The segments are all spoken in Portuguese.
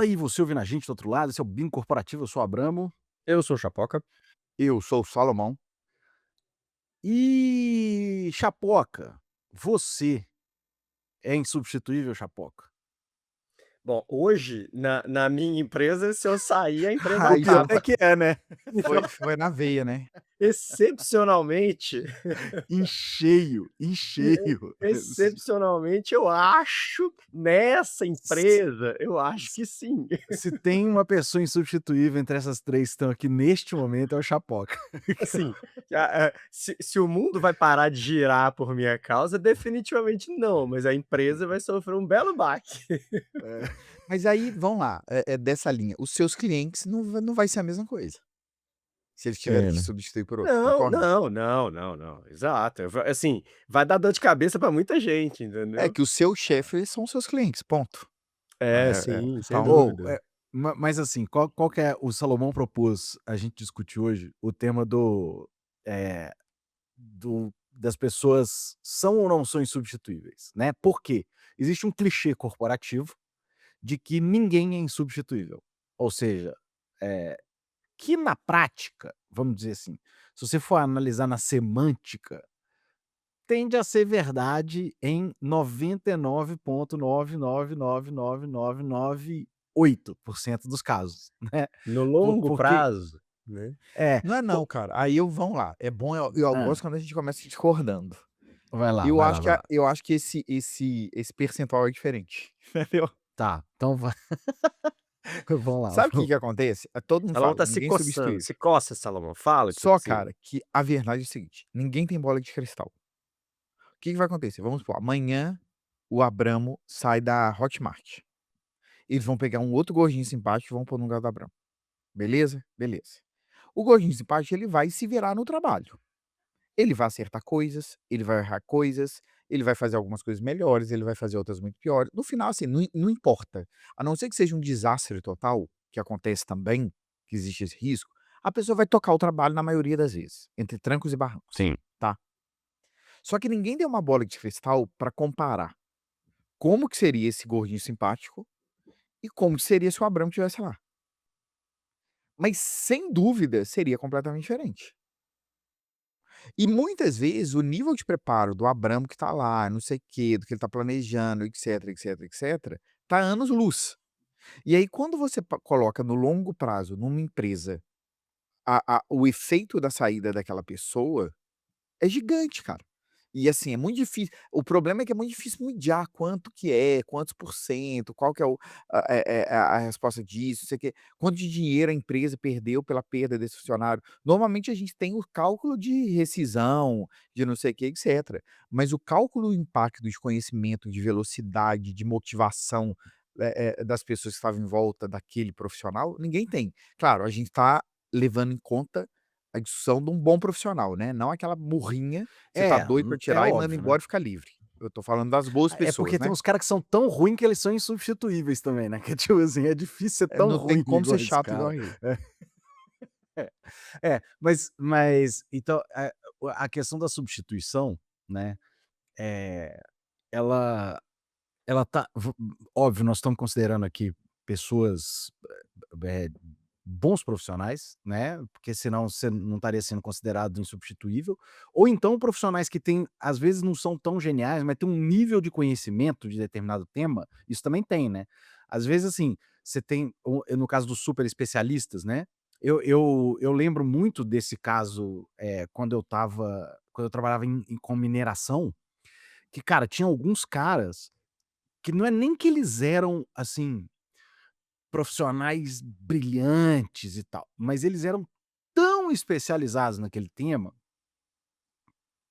aí, você ouvindo a gente do outro lado, esse é o Bingo Corporativo, eu sou o Abramo. Eu sou o Chapoca. Eu sou o Salomão. E Chapoca, você é insubstituível, Chapoca? Bom, hoje, na minha empresa, se eu sair, a empresa O Aí pior você é acaba. que é, né? foi na veia, né. Excepcionalmente, Em cheio. excepcionalmente, eu acho, nessa Se empresa, eu acho que sim. se tem uma pessoa insubstituível entre essas 3 que estão aqui neste momento, é o Chapoca. Assim, se o mundo vai parar de girar por minha causa, definitivamente não, mas a empresa vai sofrer um belo baque. É. Mas aí, vamos lá, dessa linha, os seus clientes não vai ser a mesma coisa, se eles tiverem É, que né. substituir por outro, Não, concorda? não, não, não, não, exato, assim, vai dar dor de cabeça pra muita gente, É entendeu. que os seus chefes são os seus clientes, ponto. É, sim, sem Então Ou, dúvida. mas assim, qual que é o Salomão propôs a gente discutir hoje o tema eh, das pessoas são ou não são insubstituíveis, né. Por quê? Existe um clichê corporativo de que ninguém é insubstituível. Ou seja, eh, que na prática, vamos dizer assim, se você for analisar na semântica, tende a ser verdade em 99,9999998% dos casos, né. No longo Porque prazo, né. é, não é po não, cara, aí eu vamos lá, é bom eu hã, gosto quando a gente começa discordando. vai lá, Eu vai acho lá, que vai a lá. eu acho que esse percentual é diferente, entendeu? Tá, então vai vamos lá. Sabe o que que acontece? Todo mundo Salomão fala: tá se "Ninguém é coçando, substituível". se coça, Salomão, fala o que você Só, precisa. cara, que a verdade é o seguinte: ninguém tem bola de cristal. O que que vai acontecer? Vamos supor, amanhã o Abramo sai da Hotmart. Eles vão pegar um outro gordinho simpático e vão pôr no lugar do Abramo. Beleza? Beleza. O gordinho simpático, ele vai se virar no trabalho. Ele vai acertar coisas, ele vai errar coisas, ele vai fazer algumas coisas melhores, ele vai fazer outras muito piores. No final, assim, não importa. A não ser que seja um desastre total, que acontece também, que existe esse risco, a pessoa vai tocar o trabalho na maioria das vezes, entre trancos e barrancos, Sim. tá? Só que ninguém deu uma bola de cristal para comparar como que seria esse gordinho simpático e como que seria se o Abramo estivesse lá. Mas sem dúvida seria completamente diferente. E muitas vezes o nível de preparo do Abramo que tá lá, não sei o quê, do que ele tá planejando, etc, etc, etc, tá anos-luz. E aí quando você coloca no longo prazo numa empresa, o efeito da saída daquela pessoa é gigante, cara. E assim, é muito difícil, o problema é que é muito difícil mediar quanto que é, quantos por cento, qual que é a resposta disso, não sei o quê, quanto de dinheiro a empresa perdeu pela perda desse funcionário. Normalmente a gente tem o cálculo de rescisão, de não sei o quê, etcétera. Mas o cálculo do impacto de conhecimento, de velocidade, de motivação, das pessoas que estavam em volta daquele profissional, ninguém tem. Claro, a gente está levando em conta a discussão de um bom profissional, né, não aquela burrinha que você tá doido pra É tirar e manda óbvio, né. embora e fica livre. Eu tô falando das boas É porque pessoas, tem né. uns cara que são tão ruim que eles são insubstituíveis também, né, que tipo assim, é difícil ser tão Não tem ruim como igual ser esse chato cara. igual ele. É. Mas então, a questão da substituição, né, eh, ela ela tá óbvio, nós estamos considerando aqui pessoas, eh, bons profissionais, né, porque senão você não estaria sendo considerado insubstituível, ou então profissionais que têm às vezes não são tão geniais, mas têm um nível de conhecimento de determinado tema, isso também tem, né. Às vezes, assim, você tem no caso dos super especialistas, né, eu lembro muito desse caso, quando eu trabalhava com mineração, que, cara, tinha alguns caras que não é nem que eles eram, assim, profissionais brilhantes e tal, mas eles eram tão especializados naquele tema,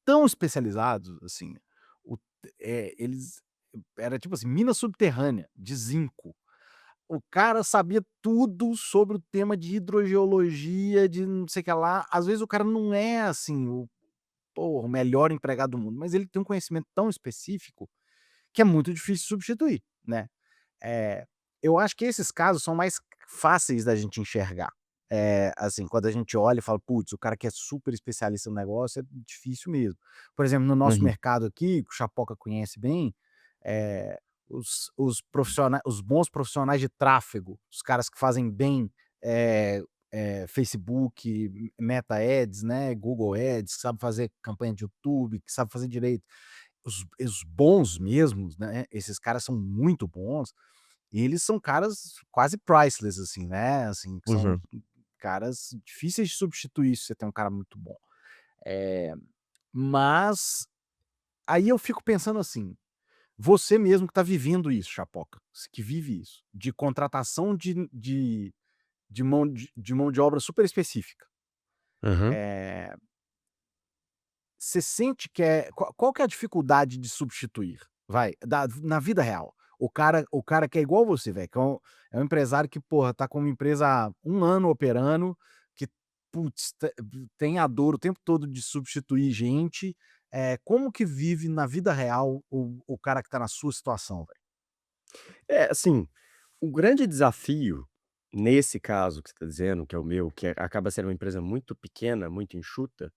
tão especializados, assim, o eles era tipo assim, mina subterrânea de zinco. O cara sabia tudo sobre o tema de hidrogeologia, de não sei o que lá. Às vezes o cara não é, assim, o melhor empregado do mundo, mas ele tem um conhecimento tão específico que é muito difícil substituir, né. Eh, eu acho que esses casos são mais fáceis da gente enxergar. Assim, quando a gente olha e fala: "Putz, o cara que é super especialista no negócio é difícil mesmo". Por exemplo, no nosso Uhum. mercado aqui, que o Chapoca conhece bem, eh, os bons profissionais de tráfego, os caras que fazem bem, eh Facebook, Meta Ads, né, Google Ads, que sabe fazer campanha de YouTube, que sabe fazer direito. Os bons mesmos, né, esses caras são muito bons, e eles são caras quase priceless, assim, né, assim, que são Uhum. caras difíceis de substituir se você tem um cara muito bom. Eh, mas aí eu fico pensando assim, você mesmo que está vivendo isso, Chapoca, que vive isso, de contratação de mão de obra super específica. Aham. Eh, Você sente que qual que é a dificuldade de substituir? Vai, na vida real. O cara que é igual você, velho, que é um empresário que, porra, tá com uma empresa há 1 ano operando, que, putz, tem a dor o tempo todo de substituir gente. Como que vive na vida real o cara que tá na sua situação, velho? É, assim, o grande desafio, nesse caso que você está dizendo, que é o meu, que acaba sendo uma empresa muito pequena, muito enxuta,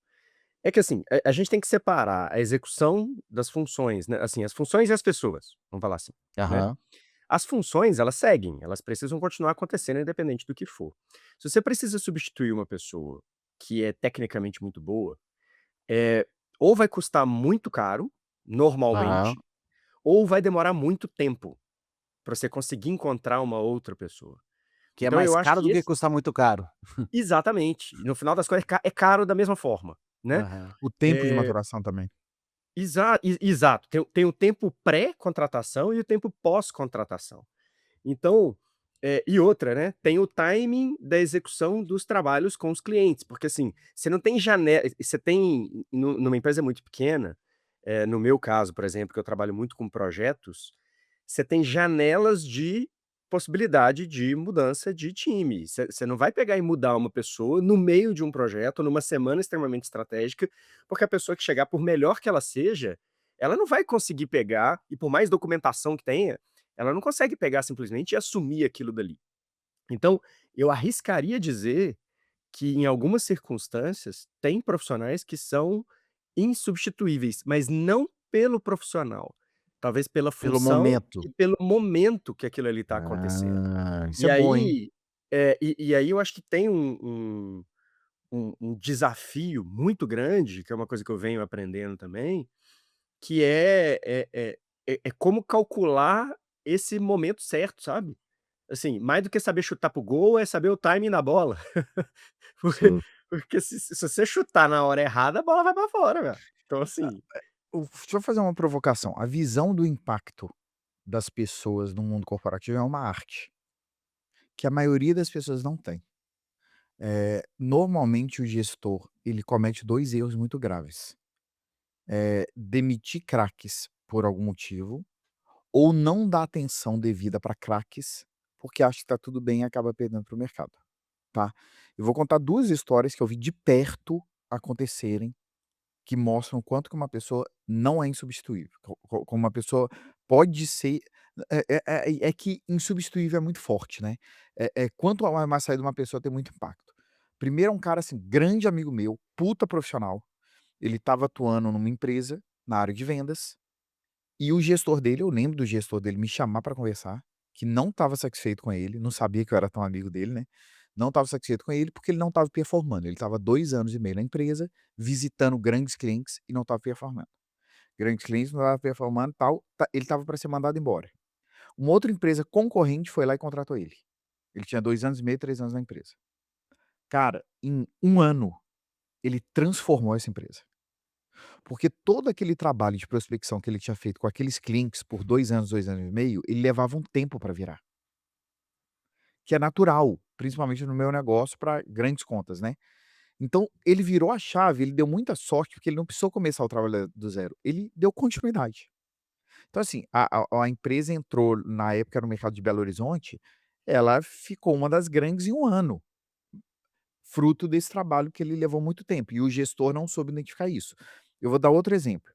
é que assim, a gente tem que separar a execução das funções, né, assim, as funções e as pessoas, vamos falar assim, né. Aham. As funções, elas seguem, elas precisam continuar acontecendo independente do que for. Se você precisa substituir uma pessoa que é tecnicamente muito boa, eh, ou vai custar muito caro, Aham. normalmente, ou vai demorar muito tempo para você conseguir encontrar uma outra pessoa. Que é Então mais eu acho caro que do que esse custa muito caro. exatamente, no final das contas é caro da mesma forma, né. Aham. O tempo de Eh maturação também. exato, tem o tempo pré-contratação e o tempo pós-contratação. Então, e outra, né, tem o timing da execução dos trabalhos com os clientes, porque assim, você não tem janela, você tem numa empresa muito pequena, no meu caso, por exemplo, que eu trabalho muito com projetos, você tem janelas de possibilidade de mudança de time. Você não vai pegar e mudar uma pessoa no meio de um projeto, numa semana extremamente estratégica, porque a pessoa que chegar, por melhor que ela seja, ela não vai conseguir pegar, e por mais documentação que tenha, ela não consegue pegar simplesmente e assumir aquilo dali. Então, eu arriscaria dizer que em algumas circunstâncias tem profissionais que são insubstituíveis, mas não pelo profissional, talvez pela Pelo função momento. e pelo momento que aquilo ali está acontecendo. Isso é E bom, hein. aí, e aí eu acho que tem um desafio muito grande, que é uma coisa que eu venho aprendendo também, que é como calcular esse momento certo, sabe. Assim, mais do que saber chutar para o gol, é saber o timing da bola. Porque Sim. porque se você chutar na hora errada, a bola vai pra fora, velho. Então assim Deixa eu fazer uma provocação. A visão do impacto das pessoas no mundo corporativo é uma arte, que a maioria das pessoas não tem. Normalmente o gestor, ele comete 2 erros muito graves. Demitir craques por algum motivo, ou não dar atenção devida para craques, porque acha que tá tudo bem e acaba perdendo para o mercado, tá. Eu vou contar 2 histórias que eu vi de perto acontecerem, que mostram o quanto que uma pessoa não é insubstituível, como uma pessoa pode ser é que insubstituível é muito forte, né. Quanto a mais sair de uma pessoa tem muito impacto. Primeiro é um cara, assim, grande amigo meu, puta profissional, ele estava atuando numa empresa, na área de vendas, e o gestor dele, eu lembro do gestor dele me chamar para conversar, que não estava satisfeito com ele, não sabia que eu era tão amigo dele, né, não estava satisfeito com ele, porque ele não estava performando, ele estava 2 anos e meio na empresa, visitando grandes clientes e não estava performando. Grandes clientes, não estava performando, tal, ele estava para ser mandado embora. Uma outra empresa concorrente foi lá e contratou ele. Ele tinha 2 anos e meio, 3 anos na empresa. Cara, em 1 ano, ele transformou essa empresa. Porque todo aquele trabalho de prospecção que ele tinha feito com aqueles clientes por 2 anos e meio, ele levava um tempo para virar. Que é natural, principalmente no meu negócio para grandes contas, né. Então ele virou a chave, ele deu muita sorte, porque ele não precisou começar o trabalho do zero, ele deu continuidade. Então assim, a empresa entrou na época no mercado de Belo Horizonte, ela ficou uma das grandes em 1 ano, fruto desse trabalho que ele levou muito tempo, e o gestor não soube identificar isso. Eu vou dar outro exemplo.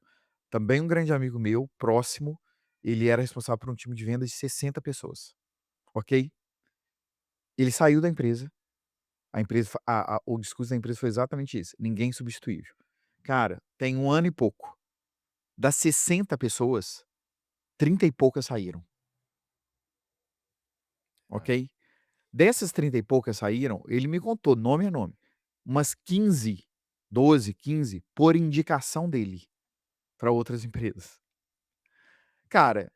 Também um grande amigo meu, próximo, ele era responsável por um time de vendas de 60 pessoas, ok? Ele saiu da empresa, a empresa fa o discurso da empresa foi exatamente esse: "Ninguém substituível". Cara, tem 1 ano e pouco, das 60 pessoas, 30 e poucas saíram. ok? Dessas 30 e poucas saíram, ele me contou nome a nome, umas 15, 12, 15 por indicação dele para outras empresas. Cara,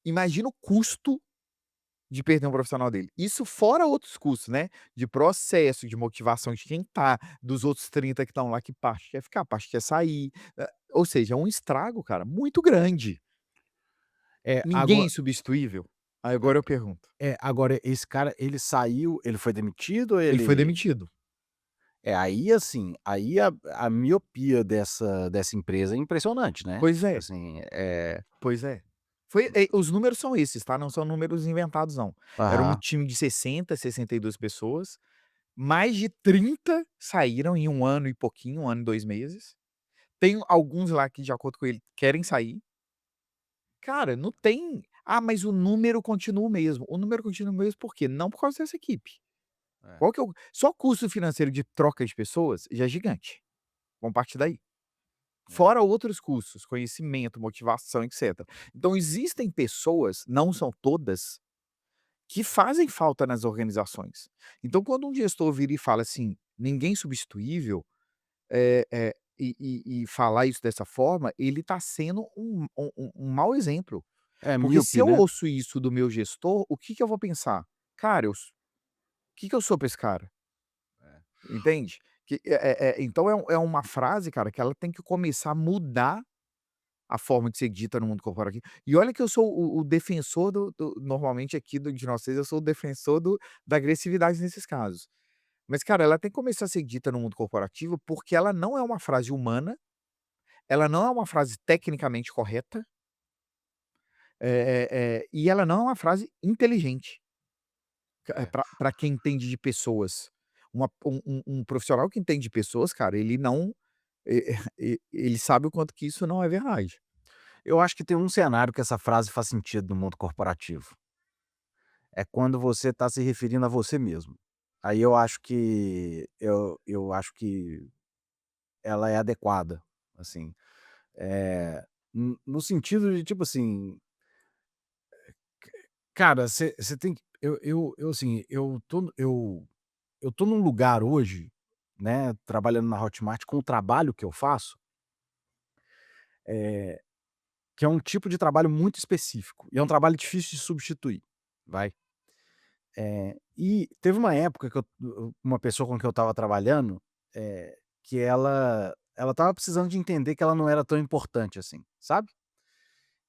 imagina o custo de perder um profissional dele. Isso fora outros custos, né, de processo, de motivação de quem tá, dos outros 30 que estão lá, que parte quer ficar, parte quer sair, ou seja, é um estrago, cara, muito grande. É, Ninguém é agora insubstituível? Aí agora eu pergunto. agora esse cara, ele saiu, ele foi demitido ou Ele foi ele demitido. aí assim, aí a miopia dessa empresa é impressionante, né. Pois é, Assim, pois é. Os números são esses, tá, não são números inventados não. Era um aham. time de 60, 62 pessoas, mais de 30 saíram em 1 ano e pouquinho, 1 ano e 2 meses. Tem alguns lá que, de acordo com ele, querem sair. Cara, não tem: "Ah, mas o número continua o mesmo". O número continua o mesmo por quê? Não por causa dessa equipe. É, Qual que é o só o custo financeiro de troca de pessoas já é gigante. Vamos partir daí. é. Fora outros custos, conhecimento, motivação, etcétera. Então existem pessoas, não são todas, que fazem falta nas organizações. Então quando um gestor vira e fala assim: "Ninguém substituível", e falar isso dessa forma, ele está sendo um mau exemplo. É Porque se míope, eu né. ouço isso do meu gestor, o que que eu vou pensar? Cara, o que que eu sou pra esse cara? É. Entende? Então é uma frase, cara, que ela tem que começar a mudar a forma que você dita no mundo corporativo. E olha que eu sou o defensor normalmente aqui de nós 3, eu sou o defensor da agressividade nesses casos. Mas, cara, ela tem que começar a ser dita no mundo corporativo, porque ela não é uma frase humana, ela não é uma frase tecnicamente correta, e ela não é uma frase inteligente. É. Pra quem entende de pessoas. Um profissional que entende de pessoas, cara, ele não ele sabe o quanto que isso não é verdade. Eu acho que tem um cenário que essa frase faz sentido no mundo corporativo. É quando você está se referindo a você mesmo. Aí eu acho que ela é adequada, assim. No sentido de, tipo assim, cara, você tem que assim, eu tô num lugar hoje, né, trabalhando na Hotmart com o trabalho que eu faço, eh, que é um tipo de trabalho muito específico, e é um trabalho difícil de substituir, vai. E teve uma época que uma pessoa com quem eu estava trabalhando, que ela estava precisando de entender que ela não era tão importante assim, sabe.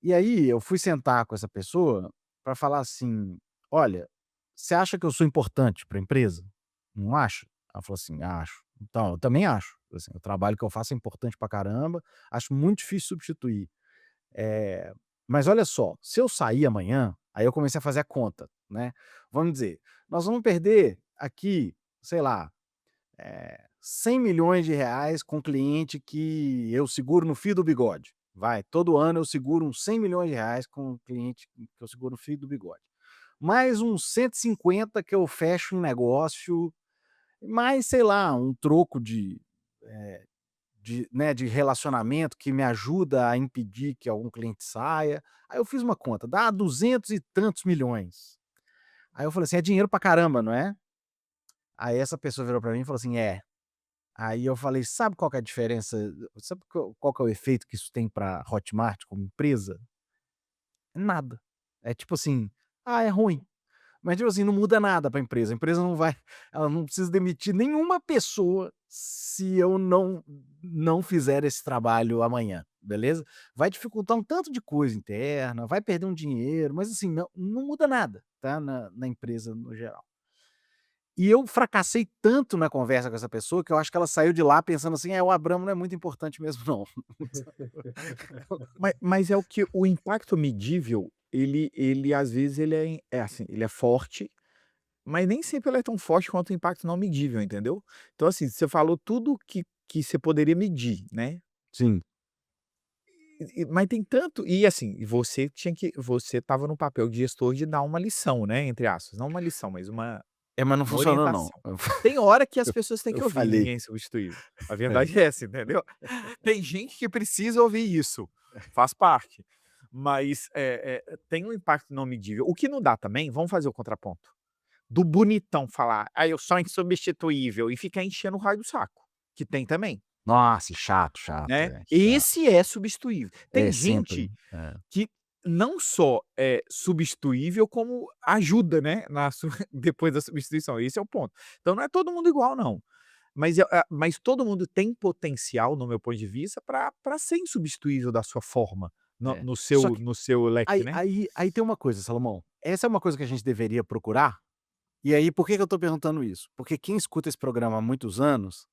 E aí eu fui sentar com essa pessoa para falar assim: "Olha, você acha que eu sou importante para a empresa? Não acha?" Ela falou assim: "Acho". "Então, eu também acho, assim, o trabalho que eu faço é importante pra caramba, acho muito difícil substituir. Mas olha só, se eu sair amanhã", aí eu comecei a fazer a conta, né, vamos dizer, nós vamos perder aqui, sei lá, R$ 100 milhões com cliente que eu seguro no fio do bigode. Vai, todo ano eu seguro uns R$ 100 milhões com cliente que eu seguro no fio do bigode. Mais uns 150 que eu fecho em negócio, mais, sei lá, um troco de relacionamento que me ajuda a impedir que algum cliente saia. Aí eu fiz uma conta, dá 200 e tantos milhões. Aí eu falei assim: "É dinheiro pra caramba, não é?" Aí essa pessoa virou pra mim e falou assim: "É". Aí eu falei: "Sabe qual que é a diferença? Sabe qual que é o efeito que isso tem pra Hotmart como empresa? Nada. É tipo assim, ah, é ruim, mas tipo assim, não muda nada pra empresa. A empresa não vai ela não precisa demitir nenhuma pessoa se eu não fizer esse trabalho amanhã, beleza? Vai dificultar um tanto de coisa interna, vai perder um dinheiro, mas assim, não muda nada, tá, na empresa no geral". E eu fracassei tanto na conversa com essa pessoa, que eu acho que ela saiu de lá pensando assim: "É, o Abramo não é muito importante mesmo não". Mas é o impacto medível, ele às vezes ele é assim, ele é forte, mas nem sempre ele é tão forte quanto o impacto não medível, entendeu? Então assim, você falou tudo que você poderia medir, né. Sim. Mas tem tanto e assim, você estava no papel de gestor de dar uma lição, né, entre aspas, não uma lição, mas uma É, mas não Uma funcionou não. orientação. Tem hora que as Eu pessoas têm eu que ouvir, falhei. ninguém é substituível. A É. verdade é essa, entendeu? Tem gente que precisa ouvir isso, faz parte. Mas, tem um impacto não medível. O que não dá também, vamos fazer o contraponto. do bonitão falar: "Ah, eu sou insubstituível", e ficar enchendo o raio do saco, que tem também, Nossa, chato, chato, né. é, chato. Esse é substituível. Tem É, sempre. gente É. que não só é substituível, como ajuda, né, na su depois da substituição, esse é o ponto. Então não é todo mundo igual não, mas todo mundo tem potencial, no meu ponto de vista, para ser insubstituível da sua forma, no É. no Só seu que no seu leque, aí né. aí aí tem uma coisa, Salomão, essa é uma coisa que a gente deveria procurar, e aí por que que eu tô perguntando isso? Porque quem escuta esse programa há muitos anos,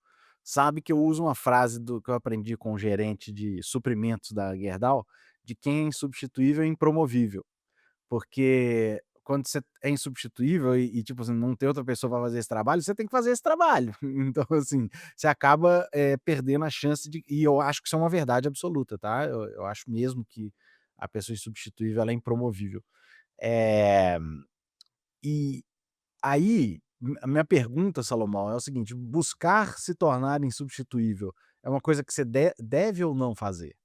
sabe que eu uso uma frase do que eu aprendi com o gerente de suprimentos da Gerdau, de quem é insubstituível é impromovível. Porque quando você é insubstituível tipo assim, não tem outra pessoa para fazer esse trabalho, você tem que fazer esse trabalho. Então, assim, você acaba, perdendo a chance de e eu acho que isso é uma verdade absoluta, tá. Eu acho mesmo que a pessoa insubstituível ela é impromovível. Eh, e aí, a minha pergunta, Salomão, é o seguinte: buscar se tornar insubstituível é uma coisa que você deve ou não fazer?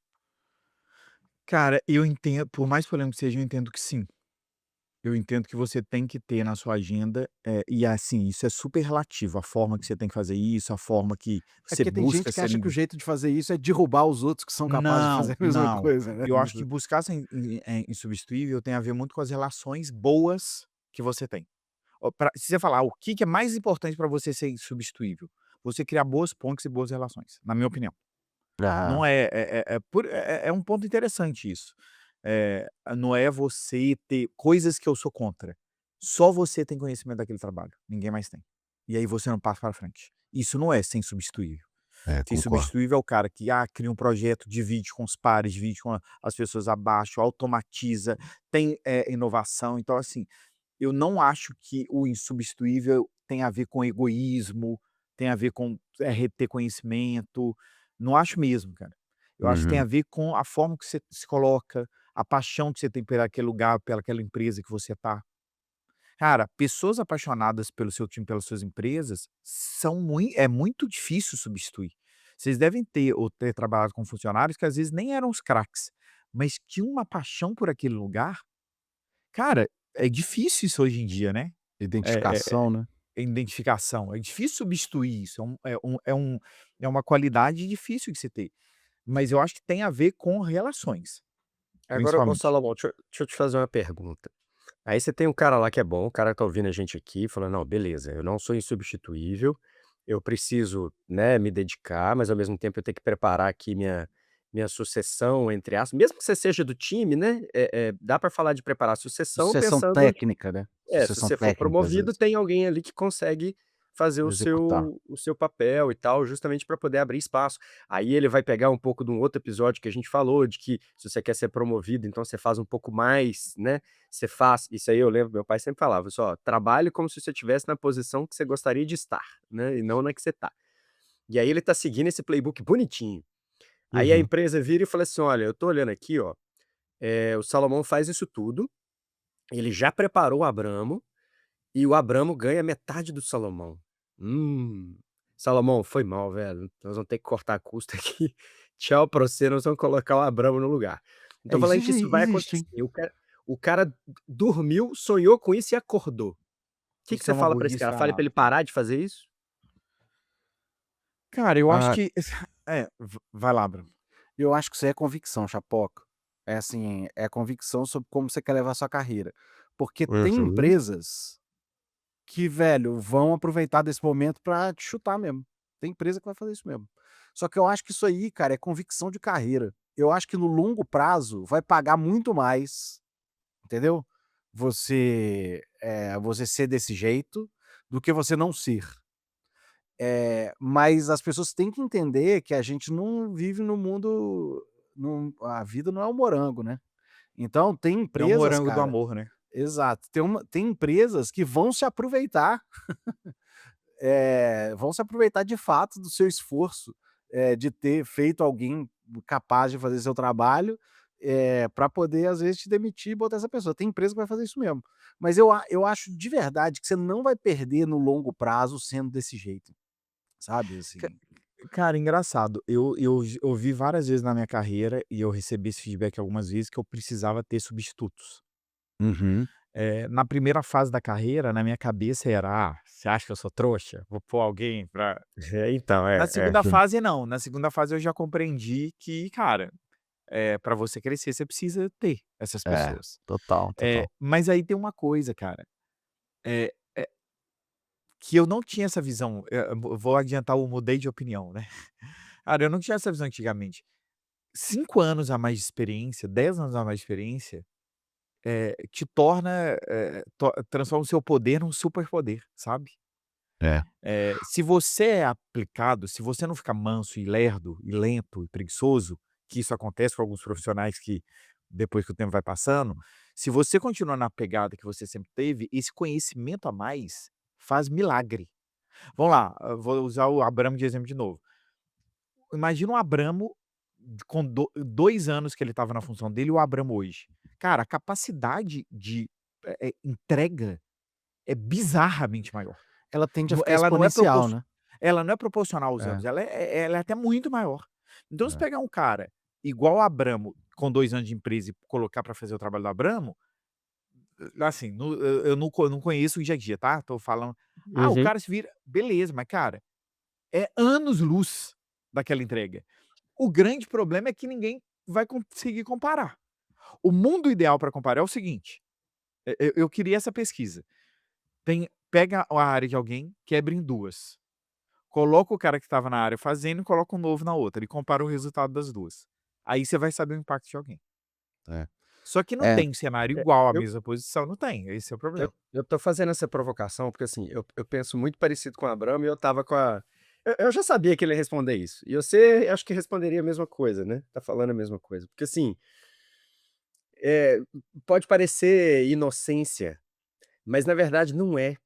Cara, eu entendo, por mais polêmico que seja, eu entendo que sim. Eu entendo que você tem que ter na sua agenda, e assim, isso é super relativo, a forma que você tem que fazer isso, a forma que É você porque tem busca gente que ser acha que o indi jeito de fazer isso é derrubar os outros que são capazes de não, fazer a mesma não. coisa, né. Eu acho que buscar ser insubstituível tem a ver muito com as relações boas que você tem. Se você falar o que que é mais importante para você ser insubstituível, você criar boas pontes e boas relações, na minha opinião. Não Ah, é um ponto interessante isso. Não é você ter coisas que eu sou contra. Só você tem conhecimento daquele trabalho, ninguém mais tem. E aí você não passa para frente. Isso não é ser insubstituível. é, Ser concordo. insubstituível é o cara que, cria um projeto, divide com os pares, divide com as pessoas abaixo, automatiza, tem, inovação. Então, assim, eu não acho que o insubstituível tem a ver com egoísmo, tem a ver com, reter conhecimento, não acho mesmo, cara. Eu acho que tem a Uhum. ver com a forma que você se coloca, a paixão que você tem por aquele lugar, pelaquela empresa que você tá. Cara, pessoas apaixonadas pelo seu time, pelas suas empresas, é muito difícil substituir. Vocês devem ter ou ter trabalhado com funcionários que às vezes nem eram os craques, mas tinham uma paixão por aquele lugar. Cara, é difícil isso hoje em dia, né? Identificação, né. Identificação. É difícil substituir isso. É uma qualidade difícil de se ter. Mas eu acho que tem a ver com relações, Agora, ô principalmente. Salomão, deixa eu te fazer uma pergunta. Aí você tem um cara lá que é bom, o cara tá ouvindo a gente aqui, falando: "Não, beleza, eu não sou insubstituível, eu preciso, né, me dedicar, mas ao mesmo tempo eu tenho que preparar aqui minha sucessão, entre aspas", mesmo que você seja do time, né, dá pra falar de preparar a sucessão Sucessão pensando. técnica, né. Se Sucessão você for técnica, às promovido, vezes, tem alguém ali que consegue fazer o executar. seu papel e tal, justamente para poder abrir espaço. Aí ele vai pegar um pouco de um outro episódio que a gente falou, de que se você quer ser promovido, então você faz um pouco mais, né, você faz isso aí eu lembro, meu pai sempre falava: "Só trabalhe como se você estivesse na posição que você gostaria de estar, né, e não na que você tá". E aí ele tá seguindo esse playbook bonitinho. Aí a Uhum. empresa vira e fala assim: "Olha, eu tô olhando aqui, ó, o Salomão faz isso tudo, ele já preparou o Abramo, e o Abramo ganha metade do Salomão. Salomão, foi mal, velho. Nós vamos ter que cortar custo aqui. Tchau pra você, nós vamos colocar o Abramo no lugar. Não É, tô isso falando que isso vai existe, acontecer. hein. O cara dormiu, sonhou com isso e acordou. O que que Isso é você uma fala pra esse burrice cara? Fale pra danada. ele parar de fazer isso? Cara, eu acho Ah, que vai lá, Bruno. eu acho que isso aí é convicção, Chapoca. É assim, é convicção sobre como você quer levar a sua carreira. Porque tem Uhum. empresas que, velho, vão aproveitar desse momento pra te chutar mesmo. Tem empresa que vai fazer isso mesmo. Só que eu acho que isso aí, cara, é convicção de carreira. Eu acho que no longo prazo vai pagar muito mais, entendeu? Você ser desse jeito, do que você não ser. Mas as pessoas têm que entender que a gente não vive no mundo, a vida não é um morango, né. Então tem É o empresas, morango do cara, amor, né. exato, tem empresas que vão se aproveitar, vão se aproveitar de fato do seu esforço, de ter feito alguém capaz de fazer seu trabalho, pra poder às vezes te demitir e botar essa pessoa. Tem empresa que vai fazer isso mesmo. Mas eu acho de verdade que você não vai perder no longo prazo sendo desse jeito, sabe, Ca assim. Cara, engraçado, eu ouvi várias vezes na minha carreira, e eu recebi esse feedback algumas vezes, que eu precisava ter substitutos. Uhum. Na primeira fase da carreira, na minha cabeça era: "Ah, você acha que eu sou trouxa? Vou pôr alguém pra". Então, Na segunda Sim. fase não, na segunda fase eu já compreendi que, cara, pra você crescer você precisa ter essas É, pessoas. total, total. Mas aí tem uma coisa, cara, eh, que eu não tinha essa visão, vou adiantar o mudei de opinião, né. Cara, eu não tinha essa visão antigamente. 5 anos a mais de experiência, 10 anos a mais de experiência, te torna, transforma o seu poder num superpoder, sabe. É. Se você é aplicado, se você não ficar manso e lerdo, e lento, e preguiçoso, que isso acontece com alguns profissionais que, depois que o tempo vai passando, se você continuar na pegada que você sempre teve, esse conhecimento a mais faz milagre. Vamos lá, eu vou usar o Abramo de exemplo de novo. Imagina o Abramo com 2 anos que ele estava na função dele e o Abramo hoje. Cara, a capacidade de, entrega é bizarramente maior. Ela tende a ficar Ela não é exponencial, né. proporcional aos É, anos, ela é até muito maior. Então se é. pegar um cara igual o Abramo, com 2 anos de empresa e colocar para fazer o trabalho do Abramo, assim, eu não conheço o dia a dia, tá, tô falando, o Uhum. cara se vira beleza, mas cara, é anos-luz daquela entrega. O grande problema é que ninguém vai conseguir comparar. O mundo ideal para comparar é o seguinte, eu queria essa pesquisa, pega a área de alguém, quebra em 2. Coloca o cara que estava na área fazendo e coloca um novo na outra e compara o resultado das 2. Aí você vai saber o impacto de alguém. É. Só que não É, tem cenário É, igual à eu mesma posição, não tem, esse é o eu problema. eu tô fazendo essa provocação, porque, assim, eu penso muito parecido com o Abramo e eu estava com a eu já sabia que ele ia responder isso, e você acho que responderia a mesma coisa, né, tá falando a mesma coisa. Porque, assim, eh, pode parecer inocência, mas na verdade não é,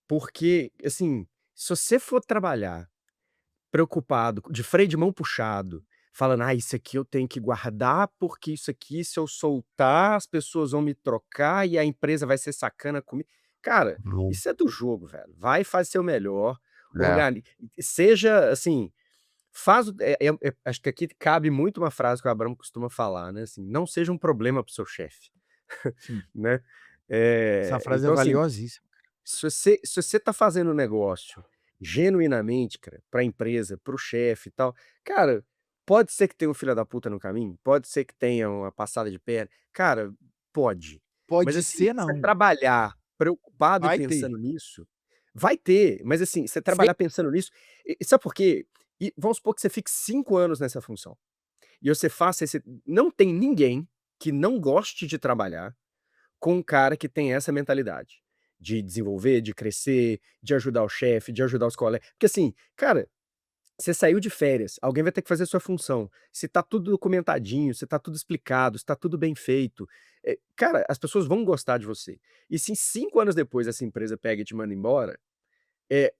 porque, assim, se você for trabalhar preocupado, de freio de mão puxado, falando: "Ah, isso aqui eu tenho que guardar, porque isso aqui se eu soltar as pessoas vão me trocar e a empresa vai ser sacana comigo". Cara, não. isso é do jogo, velho. Vai e faz seu melhor, É, organi seja assim, faz o acho que aqui cabe muito uma frase que o Abramo costuma falar, né, assim: "Não seja um problema para o seu chefe", Sim, né. essa frase é Então assim, valiosíssima. se você tá fazendo um negócio genuinamente, cara, pra empresa, para o chefe e tal, cara, pode ser que tenha um filho da puta no caminho, pode ser que tenha uma passada de perna, cara, pode. Mas Pode assim, ser você não, trabalhar preocupado e vai ter. pensando nisso, vai ter, mas assim, você Fe trabalhar pensando nisso sabe por quê? E vamos supor que você fique 5 anos nessa função, e você faça esse não tem ninguém que não goste de trabalhar com um cara que tem essa mentalidade, de desenvolver, de crescer, de ajudar o chefe, de ajudar os colegas. Porque assim, cara, você saiu de férias, alguém vai ter que fazer sua função. Se tá tudo documentadinho, se tá tudo explicado, se tá tudo bem feito, cara, as pessoas vão gostar de você. E se 5 anos depois essa empresa pega e te manda embora,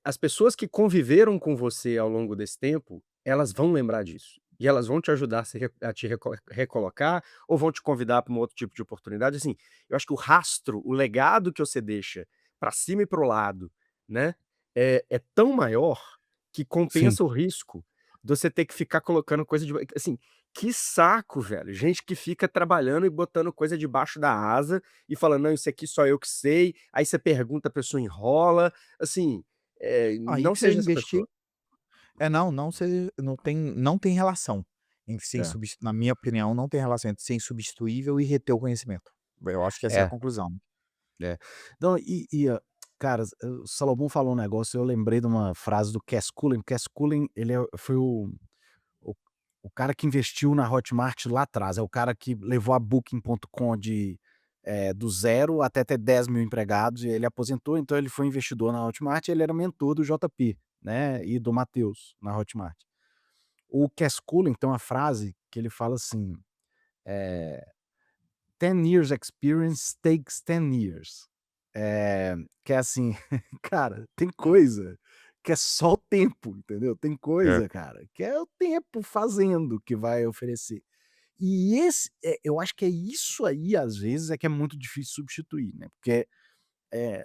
as pessoas que conviveram com você ao longo desse tempo, elas vão lembrar disso. E elas vão te ajudar a te recolocar, ou vão te convidar para um outro tipo de oportunidade, assim, eu acho que o rastro, o legado que você deixa para cima e para o lado, né, é tão maior que sim. compensa o risco de você ter que ficar colocando coisa assim, que saco, velho, gente que fica trabalhando e botando coisa debaixo da asa e falando: "Não, isso aqui só eu que sei", aí você pergunta, a pessoa enrola, assim, Aí não que você seja essa investir pessoa. não tem relação entre ser É. na minha opinião, não tem relação entre ser insubstituível e reter o conhecimento. Eu acho que essa é a É, conclusão. é. Não, cara, o Salomão falou um negócio, eu lembrei de uma frase do Cass Cullen. Cass Cullen, ele foi o o cara que investiu na Hotmart lá atrás, é o cara que levou a Booking.com do zero até ter 10.000 empregados, e ele aposentou, então ele foi investidor na Hotmart, e ele era mentor do JP, né, e do Matheus na Hotmart. O Cass Cullen tem uma frase que ele fala assim, eh, "10 years experience takes 10 years". Que é assim, cara, tem coisa que é só o tempo, entendeu? Tem É. coisa, cara, que é o tempo fazendo que vai oferecer. E eu acho que é isso aí, às vezes, é que é muito difícil substituir, né, porque,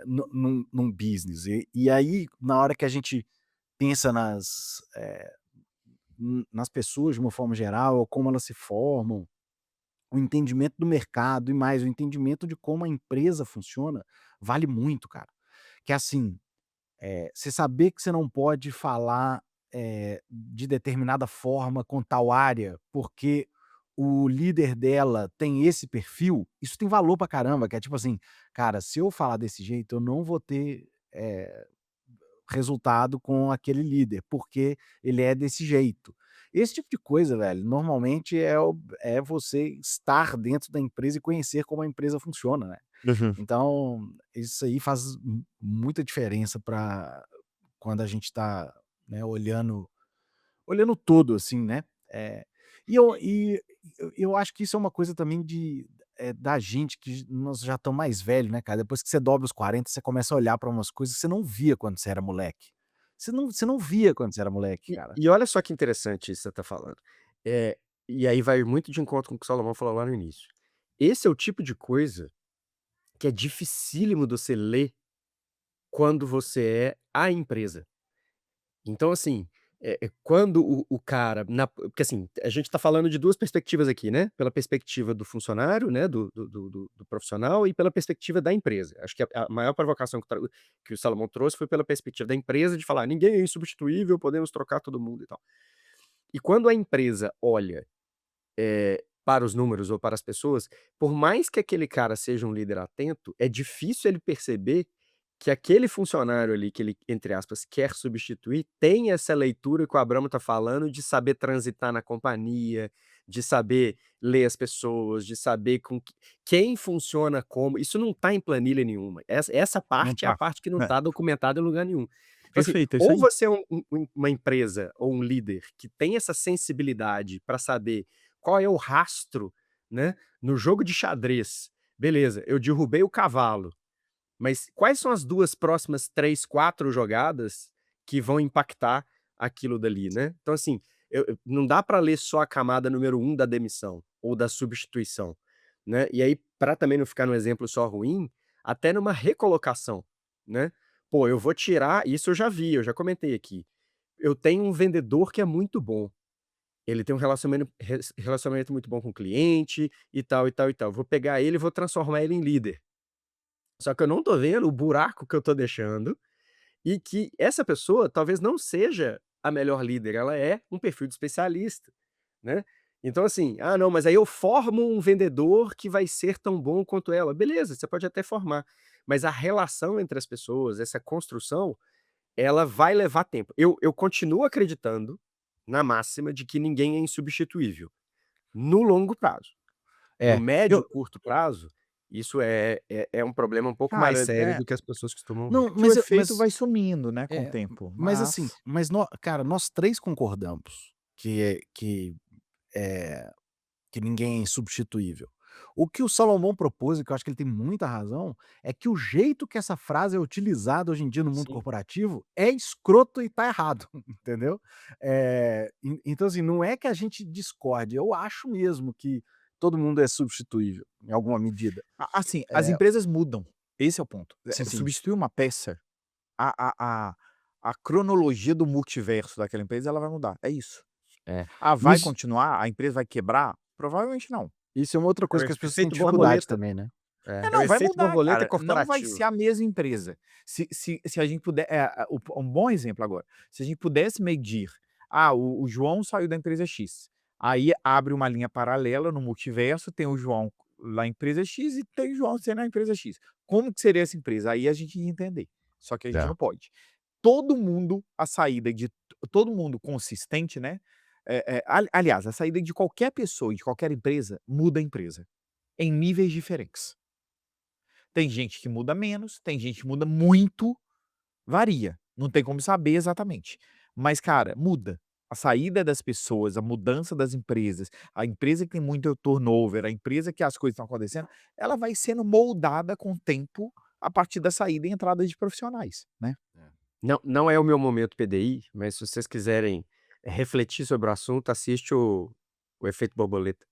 num business e aí, na hora que a gente pensa nas pessoas de uma forma geral, ou como elas se formam, o entendimento do mercado e mais o entendimento de como a empresa funciona, vale muito, cara. Que é assim, você saber que você não pode falar, de determinada forma com tal área, porque o líder dela tem esse perfil, isso tem valor pra caramba, que é tipo assim: "Cara, se eu falar desse jeito, eu não vou ter, resultado com aquele líder, porque ele é desse jeito". Esse tipo de coisa, velho, normalmente é você estar dentro da empresa e conhecer como a empresa funciona, né. Uhum. Então, isso aí faz muita diferença para quando a gente tá, né, olhando tudo, assim, né. Eh, e eu acho que isso é uma coisa também da gente que nós já estamos mais velho, né, cara. Depois que você dobra os 40, você começa a olhar para umas coisas que você não via quando você era moleque. Você não via quando você era moleque, E cara. e olha só que interessante isso que você tá falando. Eh, e aí vai muito de encontro com o que o Salomão falou lá no início. Esse é o tipo de coisa que é dificílimo de você ler quando você é a empresa. Então, assim, quando o cara porque, assim, a gente tá falando de 2 perspectivas aqui, né, pela perspectiva do funcionário, né, do profissional e pela perspectiva da empresa. Acho que a maior provocação que o Salomão trouxe foi pela perspectiva da empresa de falar: "Ninguém é insubstituível, podemos trocar todo mundo e tal". E quando a empresa olha, para os números ou para as pessoas, por mais que aquele cara seja um líder atento, é difícil ele perceber que aquele funcionário ali que ele, entre aspas, quer substituir, tem essa leitura que o Abramo está falando de saber transitar na companhia, de saber ler as pessoas, de saber quem funciona como. Isso não está em planilha nenhuma. Essa Não parte é a tá. parte que não É, está documentada em lugar nenhum. Então, assim, perfeito, é isso ou aí. você é uma empresa ou um líder que tem essa sensibilidade para saber qual é o rastro, né, no jogo de xadrez. Beleza, eu derrubei o cavalo, mas quais são as 2 próximas 3, 4 jogadas que vão impactar aquilo dali, né. Então, assim, não dá para ler só a camada número 1 da demissão ou da substituição, né. E aí, para também não ficar num exemplo só ruim, até numa recolocação, né. Pô, eu vou tirar isso, eu já vi, eu já comentei aqui. Eu tenho um vendedor que é muito bom. Ele tem um relacionamento muito bom com o cliente e tal, e tal, e tal. Vou pegar ele e vou transformar ele em líder. Só que eu não tô vendo o buraco que eu tô deixando e que essa pessoa talvez não seja a melhor líder, ela é um perfil de especialista, né. Então assim: "Ah não, mas aí eu formo um vendedor que vai ser tão bom quanto ela". Beleza, você pode até formar, mas a relação entre as pessoas, essa construção, ela vai levar tempo. Eu continuo acreditando na máxima de que ninguém é insubstituível, no longo prazo. No É, médio eu e curto prazo, isso é um problema um pouco mais Cara, sério do que as pessoas costumam ver. não, que o mas eu efeito mas vai sumindo, né, com o é, tempo, mas assim, mas cara, nós 3 concordamos eh, que ninguém é insubstituível. O que o Salomão propôs, e que eu acho que ele tem muita razão, é que o jeito que essa frase é utilizada hoje em dia no mundo Sim. corporativo é escroto e tá errado, entendeu? Então assim, não é que a gente discorde, eu acho mesmo que todo mundo é substituível, em alguma medida. assim, as É, empresas mudam, esse é o ponto. sim, sim. Substituir uma peça, a a a a cronologia do multiverso daquela empresa, ela vai mudar, é isso. É. Ah, vai Isso continuar? A empresa vai quebrar? Provavelmente não. isso é uma outra É o coisa que as pessoas têm efeito dificuldade borboleta. também, né. É, É o não, vai efeito mudar, borboleta cara. Não vai corporativo. ser a mesma empresa. Se a gente puder um bom exemplo agora, se a gente pudesse medir, o João saiu da empresa X, aí abre uma linha paralela no multiverso, tem o João na empresa X e tem o João sendo na empresa X. Como que seria essa empresa? Aí a gente ia entender, só que a gente É. não pode. Todo mundo a saída de todo mundo consistente, né, aliás, a saída de qualquer pessoa, de qualquer empresa, muda a empresa, em níveis diferentes. Tem gente que muda menos, tem gente que muda muito, varia, não tem como saber exatamente. Mas, cara, muda. A saída das pessoas, a mudança das empresas, a empresa que tem muito turnover, a empresa que as coisas estão acontecendo, ela vai sendo moldada com o tempo, a partir da saída e entrada de profissionais, né. Não é o meu momento PDI, mas se vocês quiserem refletir sobre o assunto, assiste o efeito borboleta.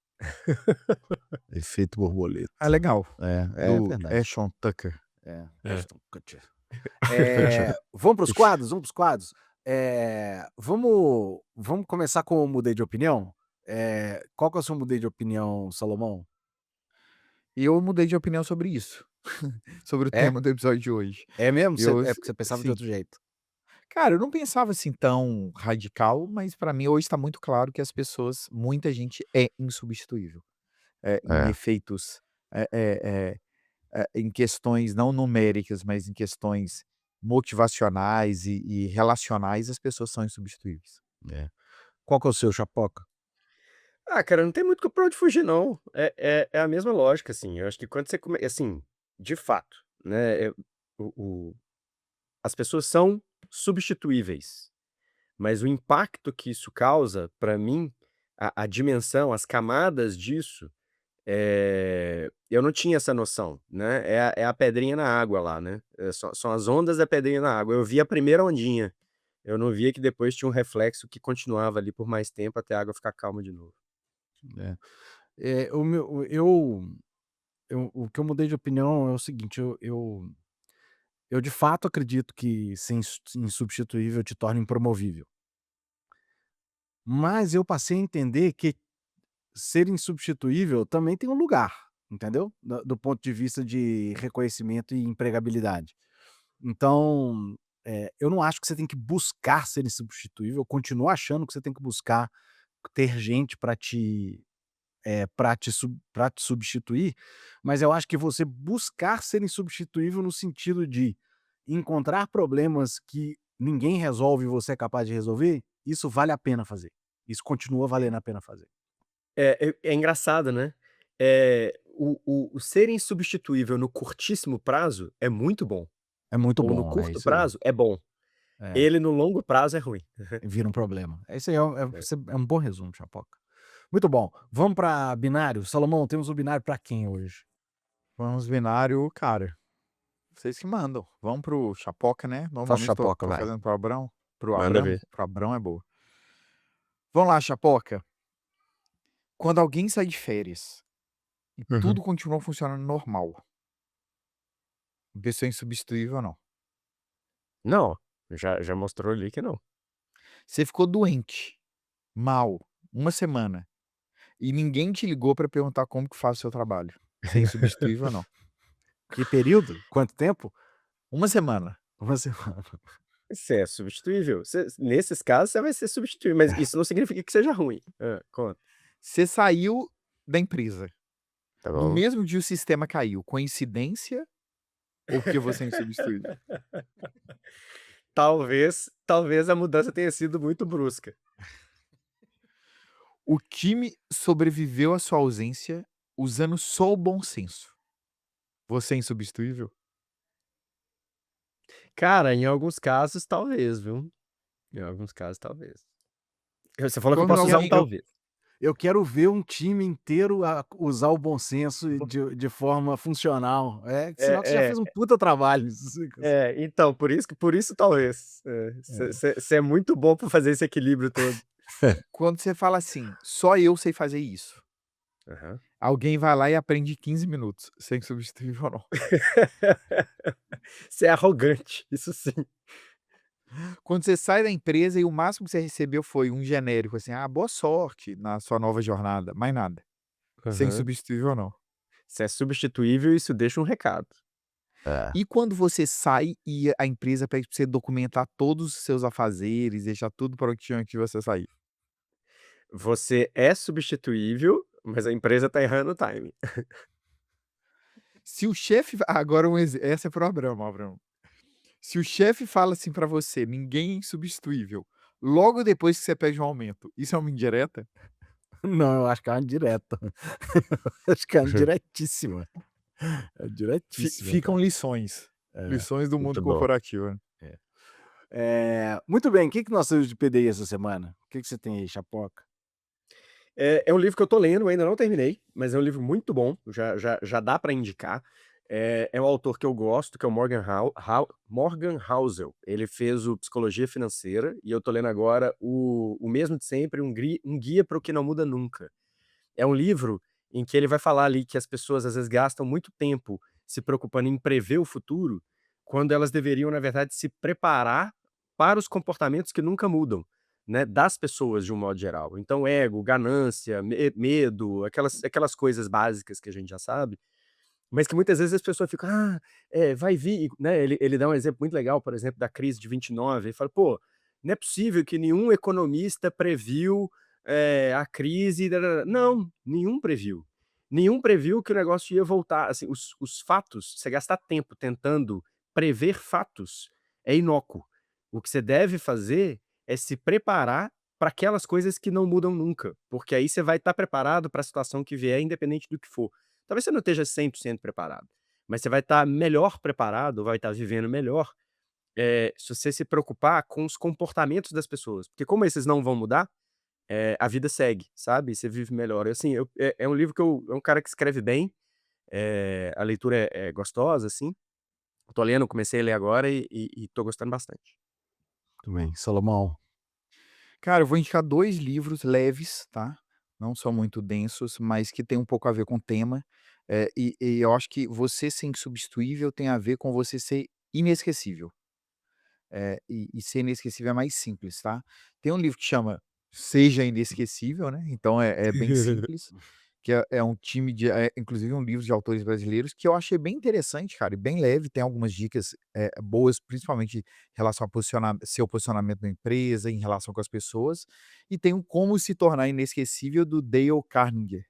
Efeito borboleta. É legal, É do verdade. Ashton Kutcher. É. Ashton Kutcher. Vamos para os quadros? Vamos para os quadros? Vamos começar com o Mudei de Opinião? Qual que é o seu mudei de opinião, Salomão? E eu mudei de opinião sobre isso, sobre o É? tema do episódio de hoje. É mesmo? Eu É s porque você pensava de sim. outro jeito. Cara, eu não pensava assim tão radical, mas pra mim hoje tá muito claro que as pessoas muita gente é insubstituível, em É. efeitos, em questões não numéricas, mas em questões motivacionais e relacionais, as pessoas são insubstituíveis. É. Qual que é o seu, Chapoca? Ah, cara, não tem muito pra onde fugir não. É a mesma lógica, assim, eu acho que quando você assim, de fato, né, o as pessoas são substituíveis, mas o impacto que isso causa, pra mim, a dimensão, as camadas disso, eu não tinha essa noção, né, é a pedrinha na água lá, né, são as ondas da pedrinha na água. Eu vi a primeira ondinha, eu não via que depois tinha um reflexo que continuava ali por mais tempo até a água ficar calma de novo. É. O meu o que eu mudei de opinião é o seguinte, eu de fato acredito que ser insubstituível te torna impromovível. Mas eu passei a entender que ser insubstituível também tem um lugar, entendeu? Do ponto de vista de reconhecimento e empregabilidade. Então, eu não acho que você tem que buscar ser insubstituível, eu continuo achando que você tem que buscar ter gente para te substituir, mas eu acho que você buscar ser insubstituível no sentido de encontrar problemas que ninguém resolve e você é capaz de resolver, isso vale a pena fazer. Isso continua valendo a pena fazer. É engraçado, né, o ser insubstituível no curtíssimo prazo é muito bom, É muito ou no bom, é curto isso aí. prazo é bom, É, ele no longo prazo é ruim. vira um problema. É isso aí, É. é um bom resumo, Chapoca. Muito bom. Vamos para binário? Salomão, temos um binário para quem hoje? Vamos binário, cara, vocês que mandam. Vamos pro Chapoca, né, Faça normalmente tô Chapoca, tô vai. fazendo pro Abrão, Manda ver. Pro Abrão é boa. Vamos lá, Chapoca. Quando alguém sai de férias e Uhum. tudo continua funcionando normal, pessoa insubstituível ou não? Não, já mostrou ali que não. Você ficou doente, mal, uma semana, e ninguém te ligou pra perguntar como que faz o seu trabalho. Você é insubstituível ou não? Que período? Quanto tempo? Uma semana. Uma semana. Você é substituível, nesses casos você vai ser substituível, mas isso não significa que seja ruim. Conta. Você saiu da empresa. Tá No bom. mesmo dia o sistema caiu. Coincidência ou porque você é insubstituível? Talvez a mudança tenha sido muito brusca. O time sobreviveu à sua ausência usando só o bom senso. Você é insubstituível? Cara, em alguns casos talvez, viu. Em alguns casos talvez. Você falou que eu Quando posso usar um alguém talvez. Eu quero ver um time inteiro a usar o bom senso e de forma funcional. Sinal que você já É, fez um puta trabalho. então, por isso talvez. Você é muito bom pra fazer esse equilíbrio todo. quando você fala assim: "Só eu sei fazer isso", Aham. alguém vai lá e aprende em 15 minutos. Você é insubstituível ou não? Você é arrogante, isso sim. Quando você sai da empresa e o máximo que você recebeu foi um genérico assim: "Ah, boa sorte na sua nova jornada", mais nada. Você é Aham. insubstituível ou não? Você é substituível, isso deixa um recado. É. E quando você sai e a empresa pede pra você documentar todos os seus afazeres, deixar tudo prontinho antes de você sair? Você é substituível, mas a empresa tá errando o timing. Se o chefe agora essa é para o Abrão, Abrão. Se o chefe fala assim pra você: "Ninguém é insubstituível", logo depois que você pede um aumento, isso é uma indireta? Não, eu acho que é uma direta. Acho que é uma diretíssima. É diretíssima, Ficam cara. lições, É, lições do mundo Muito bom. corporativo, né. é. Muito bem, o que que nós temos de PDI essa semana? O que que você tem aí, Chapoca? É um livro que eu tô lendo, ainda não terminei, mas é um livro muito bom, já dá pra indicar. É um autor que eu gosto, que é o Morgan Housel. Ele fez o Psicologia Financeira e eu tô lendo agora o mesmo de sempre, um guia para o que não muda nunca. É um livro em que ele vai falar ali que as pessoas às vezes gastam muito tempo se preocupando em prever o futuro, quando elas deveriam, na verdade, se preparar para os comportamentos que nunca mudam. né, das pessoas de um modo geral. Então, ego, ganância, medo, aquelas coisas básicas que a gente já sabe, mas que muitas vezes as pessoas ficam, vai vir, né? Ele dá um exemplo muito legal, por exemplo, da crise de 29. Ele fala, pô, não é possível que nenhum economista previu a crise. Não, nenhum previu. Nenhum previu que o negócio ia voltar. Assim, os fatos, você gastar tempo tentando prever fatos é inócuo. O que você deve fazer é se preparar para aquelas coisas que não mudam nunca, porque aí você vai estar preparado para a situação que vier, independente do que for. Talvez você não esteja 100% preparado, mas você vai estar melhor preparado, vai estar vivendo melhor, se você se preocupar com os comportamentos das pessoas, porque como esses não vão mudar, a vida segue, sabe, você vive melhor. E assim, é um livro que é um cara que escreve bem, a leitura é gostosa, assim, tô lendo, comecei a ler agora e tô gostando bastante. Muito bem. Salomão. Cara, eu vou indicar 2 livros leves, tá, não são muito densos, mas que tem um pouco a ver com o tema, e eu acho que você ser insubstituível tem a ver com você ser inesquecível. E ser inesquecível é mais simples, tá. Tem um livro que chama Seja Inesquecível, né, então é bem simples, que é um time de inclusive um livro de autores brasileiros que eu achei bem interessante, cara, e bem leve, tem algumas dicas, boas, principalmente em relação a seu posicionamento na empresa, em relação com as pessoas, e tem um Como Se Tornar Inesquecível do Dale Carnegie.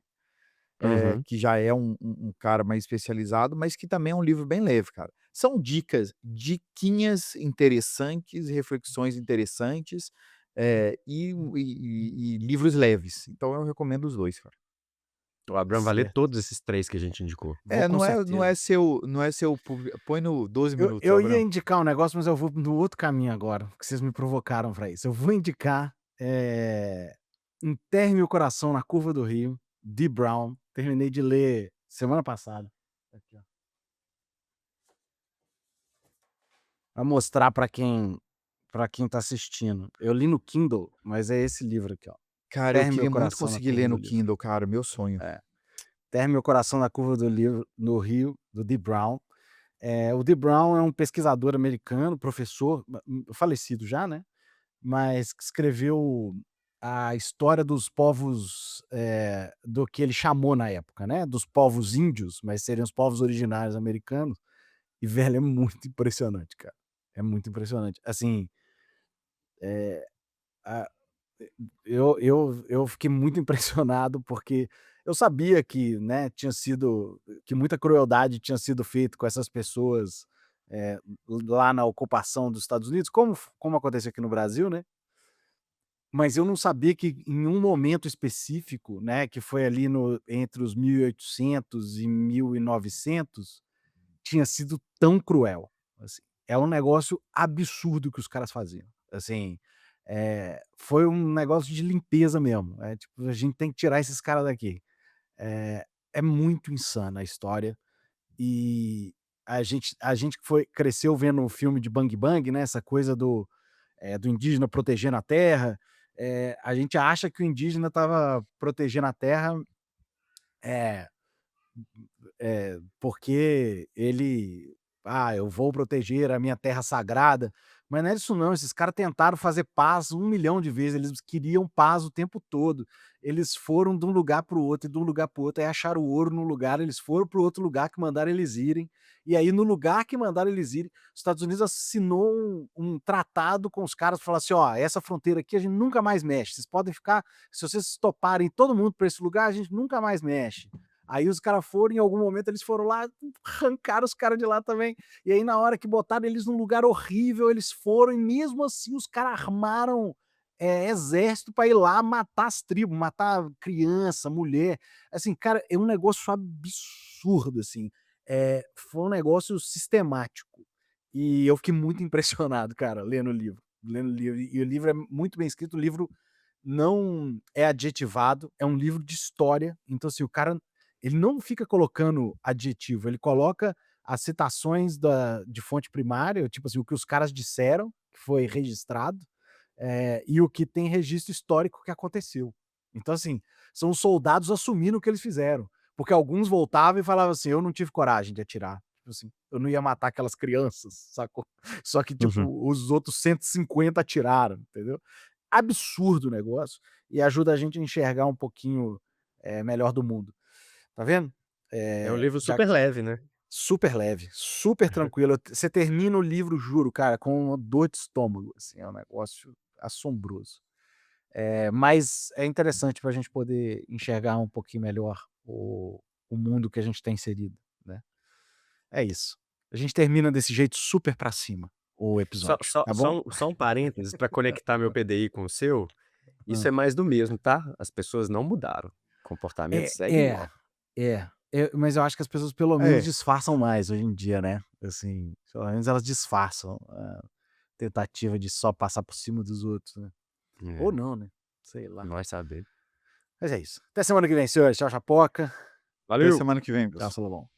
Uhum. Que já é um cara mais especializado, mas que também é um livro bem leve, cara. São diquinhas interessantes, reflexões interessantes, e livros leves. Então eu recomendo os 2, cara. O Abraham vai ler Certo. todos esses 3 que a gente indicou. Vou com certeza. Não é seu põe no 12 Eu minutos, eu ia Abrão. indicar um negócio, mas eu vou no outro caminho agora, porque vocês me provocaram pra isso. Eu vou indicar, Enterre Meu Coração na Curva do Rio, de Brown. Terminei de ler semana passada. Aqui, ó. Pra mostrar pra quem tá assistindo. Eu li no Kindle, mas é esse livro aqui, ó. Cara, eu Enterre Meu queria muito Coração na conseguir Curva ler do no Livro. Kindle, cara, meu sonho. É. Enterre Meu Coração na Curva do Livro no Rio, do Dee Brown. O Dee Brown é um pesquisador americano, professor, falecido já, né, mas que escreveu a história dos povos, do que ele chamou na época, né, dos povos índios, mas seriam os povos originários americanos, e velho, é muito impressionante, cara. É muito impressionante. Assim, a eu fiquei muito impressionado, porque eu sabia que, né, que muita crueldade tinha sido feita com essas pessoas, eh, lá na ocupação dos Estados Unidos, como aconteceu aqui no Brasil, né, mas eu não sabia que em um momento específico, né, que foi ali no entre os 1800 e 1900, tinha sido tão cruel, assim. É um negócio absurdo que os caras faziam. Assim, foi um negócio de limpeza mesmo, tipo, a gente tem que tirar esses caras daqui. É muito insana a história, e a gente que cresceu vendo o filme de Bang Bang, né, essa coisa do indígena protegendo a terra, a gente acha que o indígena estava protegendo a terra, eh porque ele: "Ah, eu vou proteger a minha terra sagrada", mas não é isso não, esses caras tentaram fazer paz 1 milhão de vezes, eles queriam paz o tempo todo. Eles foram de um lugar para o outro e de um lugar para o outro, aí acharam o ouro num lugar, eles foram para o outro lugar que mandaram eles irem, e aí no lugar que mandaram eles irem, os Estados Unidos assinou um tratado com os caras, falou assim: "Ó, essa fronteira aqui a gente nunca mais mexe, vocês podem ficar, se vocês toparem todo mundo para esse lugar, a gente nunca mais mexe". Aí os caras foram, em algum momento eles foram lá, arrancaram os caras de lá também. E aí na hora que botaram eles num lugar horrível, eles foram e mesmo assim os caras armaram, exército pra ir lá matar as tribos, matar criança, mulher. Assim, cara, é um negócio absurdo, assim. Foi um negócio sistemático. E eu fiquei muito impressionado, cara, lendo o livro. E o livro é muito bem escrito, o livro não é adjetivado, é um livro de história, então assim, o cara ele não fica colocando adjetivo, ele coloca as citações de fonte primária, tipo assim, o que os caras disseram, que foi registrado, e o que tem registro histórico que aconteceu. Então, assim, são os soldados assumindo o que eles fizeram, porque alguns voltavam e falavam assim: "Eu não tive coragem de atirar", tipo assim, "eu não ia matar aquelas crianças", sacou? Só que, Uhum. tipo, os outros 150 atiraram, entendeu? absurdo o negócio e ajuda a gente a enxergar um pouquinho, melhor do mundo. Tá vendo? É um livro Já super leve, né? super leve, super tranquilo. Você termina o livro, juro, cara, com uma dor de estômago, assim, é um negócio assombroso. Mas é interessante para a gente poder enxergar um pouquinho melhor o mundo que a gente está inserido, né. É isso. A gente termina desse jeito super pra cima o Só episódio, só tá bom? só um só um parênteses para conectar meu PDI com o seu, isso Hã. é mais do mesmo, tá? As pessoas não mudaram, o comportamento É, segue é, igual. mas eu acho que as pessoas pelo menos É. disfarçam mais hoje em dia, né, assim, pelo menos elas disfarçam a tentativa de só passar por cima dos outros, né. Ou É, não, né, sei lá. vai saber. Mas é isso. Até semana que vem, senhores. Tchau, Chapoca. Até Valeu! semana que vem, Tchau, pessoal. Salomão.